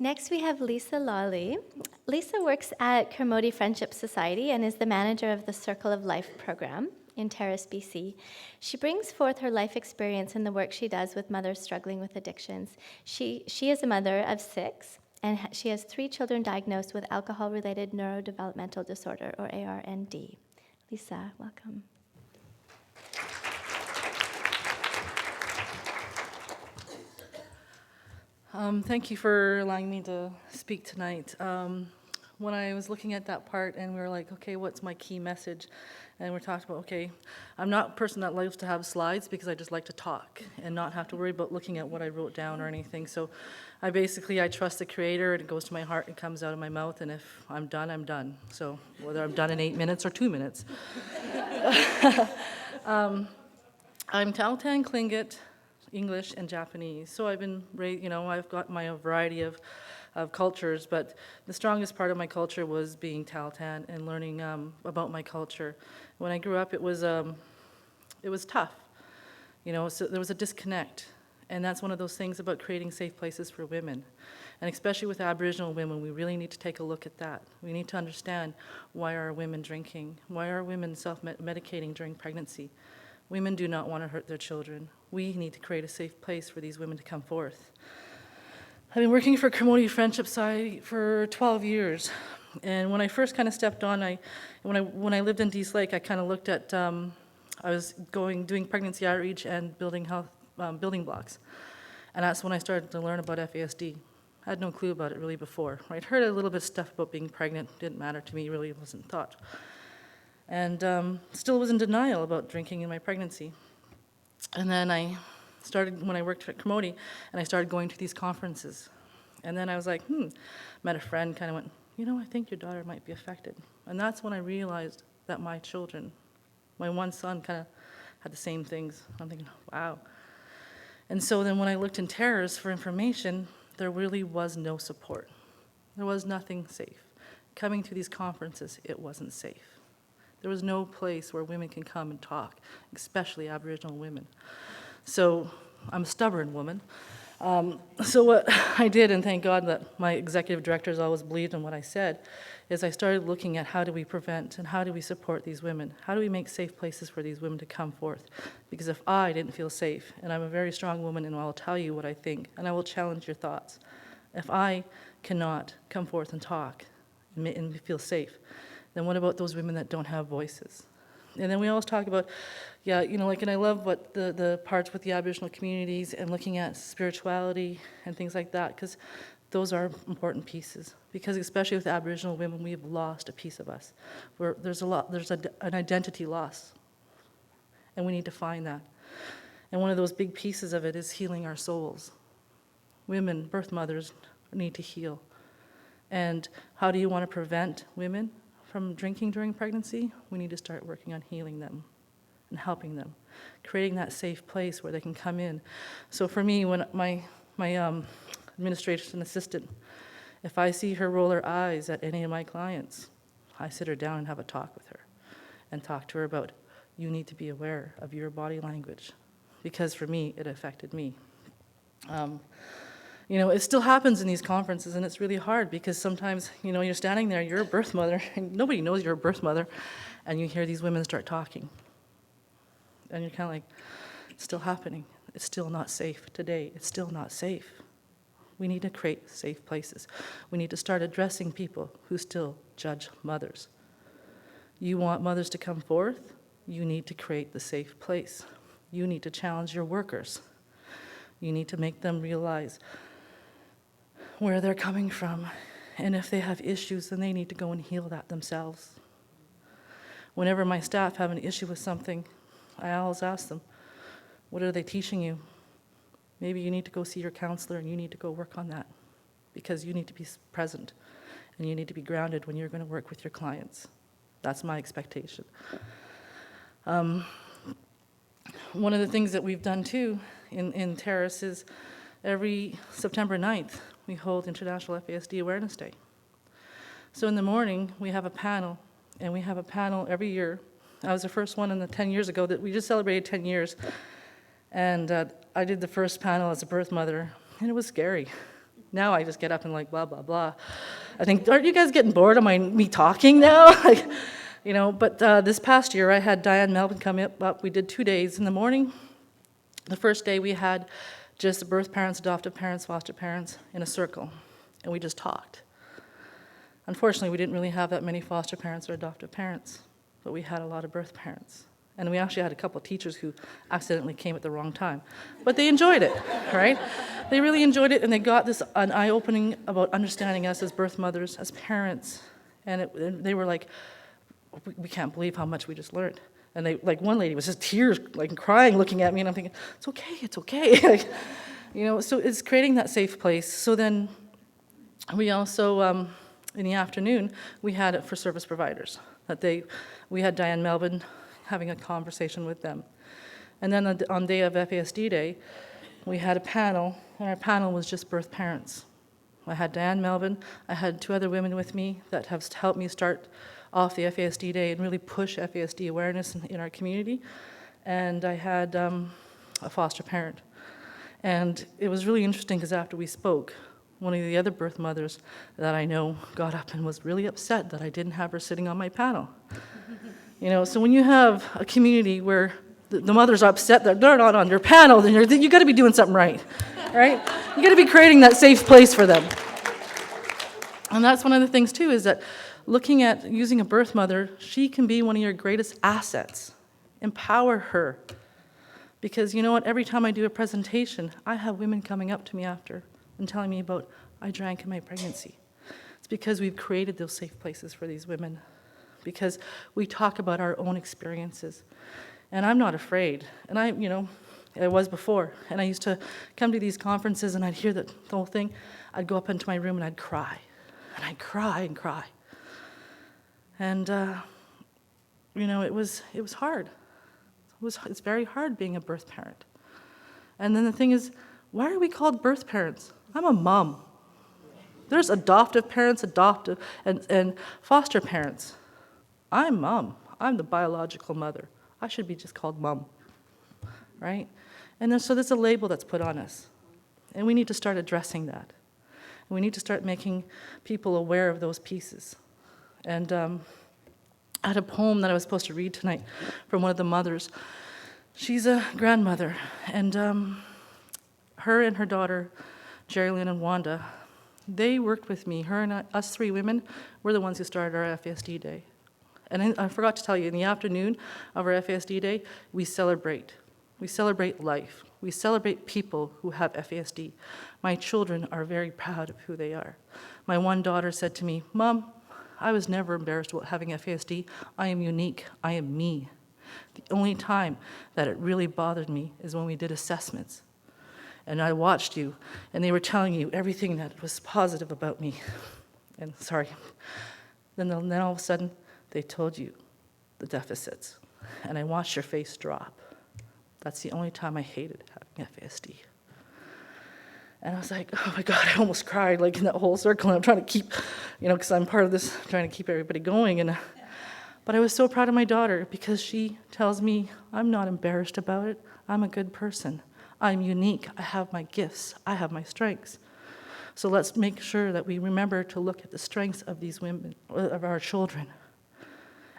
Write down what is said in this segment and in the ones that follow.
Next, we have Lisa Lawley. Lisa works at Kermode Friendship Society and is the manager of the Circle of Life program in Terrace, BC. She brings forth her life experience in the work she does with mothers struggling with addictions. She is a mother of 6, and she has 3 children diagnosed with alcohol-related neurodevelopmental disorder, or ARND. Lisa, welcome. Thank you for allowing me to speak tonight. When I was looking at that part and we were like, okay, what's my key message? And we're talking about, okay, I'm not a person that likes to have slides because I just like to talk and not have to worry about looking at what I wrote down or anything. So I trust the Creator, and it goes to my heart and comes out of my mouth, and if I'm done, I'm done. So whether I'm done in 8 minutes or 2 minutes. I'm Tahltan, Tlingit, English, and Japanese. So I've been, I've got my variety of cultures, but the strongest part of my culture was being Tahltan and learning about my culture. When I grew up, it was tough. So there was a disconnect. And that's one of those things about creating safe places for women. And especially with Aboriginal women, we really need to take a look at that. We need to understand, why are women drinking? Why are women self-medicating during pregnancy? Women do not want to hurt their children. We need to create a safe place for these women to come forth. I've been working for Kermode Friendship Society for 12 years. And when I first kind of stepped on, when I lived in Dease Lake, I kind of looked at, I was doing pregnancy outreach and building blocks. And that's when I started to learn about FASD. I had no clue about it really before. I'd heard a little bit of stuff about being pregnant. Didn't matter to me, really wasn't thought. And still was in denial about drinking in my pregnancy. And then I started, when I worked at Kermode, and I started going to these conferences. And then I was like, met a friend, kind of went, I think your daughter might be affected. And that's when I realized that my children, my one son kind of had the same things. I'm thinking, wow. And so then when I looked in Terrace for information, there really was no support. There was nothing safe. Coming to these conferences, it wasn't safe. There was no place where women can come and talk, especially Aboriginal women. So I'm a stubborn woman. So what I did, and thank God that my executive directors always believed in what I said, is I started looking at how do we prevent and how do we support these women? How do we make safe places for these women to come forth? Because if I didn't feel safe, and I'm a very strong woman and I'll tell you what I think, and I will challenge your thoughts. If I cannot come forth and talk and feel safe, then what about those women that don't have voices? And then we always talk about, and I love what the parts with the Aboriginal communities and looking at spirituality and things like that, because those are important pieces. Because especially with Aboriginal women, we've lost a piece of us. There's an identity loss, and we need to find that. And one of those big pieces of it is healing our souls. Women, birth mothers, need to heal. And how do you want to prevent women from drinking during pregnancy? We need to start working on healing them and helping them, creating that safe place where they can come in. So for me, when my administration assistant, if I see her roll her eyes at any of my clients, I sit her down and have a talk with her and talk to her about, you need to be aware of your body language, because for me, it affected me. It still happens in these conferences, and it's really hard because sometimes, you're standing there, you're a birth mother, and nobody knows you're a birth mother, and you hear these women start talking. And you're kind of like, it's still happening. It's still not safe today. It's still not safe. We need to create safe places. We need to start addressing people who still judge mothers. You want mothers to come forth? You need to create the safe place. You need to challenge your workers. You need to make them realize where they're coming from. And if they have issues, then they need to go and heal that themselves. Whenever my staff have an issue with something, I always ask them, what are they teaching you? Maybe you need to go see your counselor and you need to go work on that, because you need to be present and you need to be grounded when you're going to work with your clients. That's my expectation. One of the things that we've done too in Terrace is every September 9th, we hold International FASD Awareness Day. So in the morning, we have a panel, and we have a panel every year. I was the first one in the 10 years ago that we just celebrated 10 years. And I did the first panel as a birth mother, and it was scary. Now I just get up and like, blah, blah, blah. I think, aren't you guys getting bored of me talking now? Like, you know, but this past year I had Diane Melvin come up. We did 2 days. In the morning, the first day we had just birth parents, adoptive parents, foster parents in a circle, and we just talked. Unfortunately, we didn't really have that many foster parents or adoptive parents, but we had a lot of birth parents. And we actually had a couple of teachers who accidentally came at the wrong time. But they enjoyed it, right? They really enjoyed it, and they got an eye-opening about understanding us as birth mothers, as parents. And they were like, we can't believe how much we just learned. And they, like, one lady was just tears, like, crying, looking at me, and I'm thinking, it's okay, it's okay. Like, you know, so it's creating that safe place. So then we also, in the afternoon, we had it for service providers. We had Diane Melvin having a conversation with them. And then on day of FASD Day, we had a panel, and our panel was just birth parents. I had Diane Melvin, I had 2 other women with me that have helped me start off the FASD Day and really push FASD awareness in our community. And I had a foster parent. And it was really interesting because after we spoke, one of the other birth mothers that I know got up and was really upset that I didn't have her sitting on my panel. You know, so when you have a community where the mothers are upset that they're not on your panel, then you got to be doing something right? You got to be creating that safe place for them. And that's one of the things too, is that looking at using a birth mother, she can be one of your greatest assets. Empower her. Because you know what, every time I do a presentation, I have women coming up to me after and telling me about, I drank in my pregnancy. It's because we've created those safe places for these women. Because we talk about our own experiences. And I'm not afraid. And I was before. And I used to come to these conferences and I'd hear the whole thing. I'd go up into my room and I'd cry. And I'd cry and cry. And, it was hard. It's very hard being a birth parent. And then the thing is, why are we called birth parents? I'm a mom. There's adoptive parents, and foster parents. I'm mom. I'm the biological mother. I should be just called mom, right? And then, so there's a label that's put on us. And we need to start addressing that. And we need to start making people aware of those pieces. And I had a poem that I was supposed to read tonight from one of the mothers. She's a grandmother, and her and her daughter, Jerilyn and Wanda, they worked with me. Her and us 3 women were the ones who started our FASD Day. And I forgot to tell you, in the afternoon of our FASD Day, we celebrate. We celebrate life. We celebrate people who have FASD. My children are very proud of who they are. My one daughter said to me, Mom, I was never embarrassed about having FASD. I am unique. I am me. The only time that it really bothered me is when we did assessments. And I watched you, and they were telling you everything that was positive about me. And sorry. Then all of a sudden, they told you the deficits. And I watched your face drop. That's the only time I hated having FASD. And I was like, oh my God, I almost cried, like in that whole circle. And I'm trying to keep, because I'm part of this, trying to keep everybody going. But I was so proud of my daughter because she tells me, I'm not embarrassed about it. I'm a good person. I'm unique. I have my gifts. I have my strengths. So let's make sure that we remember to look at the strengths of these women, of our children,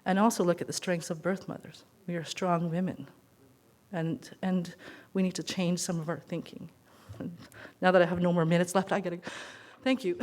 and also look at the strengths of birth mothers. We are strong women, and we need to change some of our thinking. And now that I have no more minutes left, I gotta, thank you.